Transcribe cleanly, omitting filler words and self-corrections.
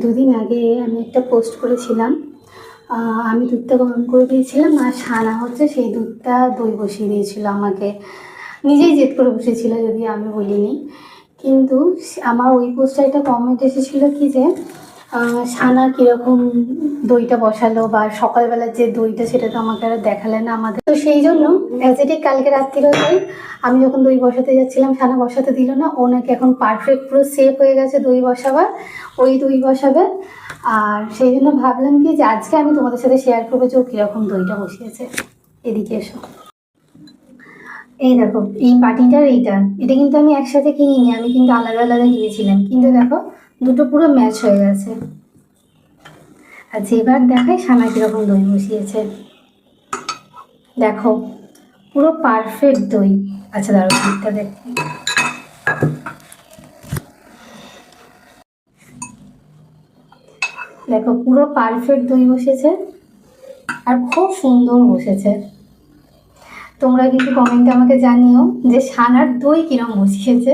দুদিন আগে আমি একটা পোস্ট করেছিলাম, আমি দুধটা গরম করে দিয়েছিলাম আর সানা হচ্ছে সেই দুধটা দই বসিয়ে দিয়েছিল আমাকে, নিজেই জেদ করে বসেছিল, যদি আমি বলিনি। কিন্তু আমার ওই পোস্টে একটা কমেন্ট এসেছিল কি যে সানা কীরকম দইটা বসালো, বা সকালবেলার যে দইটা সেটা তো আমাকে আর দেখালে না আমাদের। তো সেই জন্য অ্যাজ কালকে রাত্রিরেও তাই, আমি যখন দই বসাতে যাচ্ছিলাম সানা বসাতে দিল না, ও নাকি এখন পারফেক্ট পুরো সেফ হয়ে গেছে দই বসাবার, ওই দই বসাবে। আর সেই জন্য ভাবলাম কি যে আজকে আমি তোমাদের সাথে শেয়ার করবো যে ও কীরকম দইটা বসিয়েছে। এদিকে এসো, এই দেখো এই পাটিটার এটা কিন্তু আমি একসাথে কিনিনি, আমি কিন্তু আলাদা আলাদা কিনেছিলাম, কিন্তু দেখো দুটো পুরো ম্যাচ হয়ে গেছে। আচ্ছা এবার দেখাই সানা কীরকম দই বসিয়েছে, দেখো পুরো পারফেক্ট দই। আচ্ছা দাঁড়াও দুধটা দেখি, দেখো পুরো পারফেক্ট দই বসেছে আর খুব সুন্দর বসেছে। তোমরা কিন্তু কমেন্টে আমাকে জানিও যে সানার দই কিরম বসিয়েছে।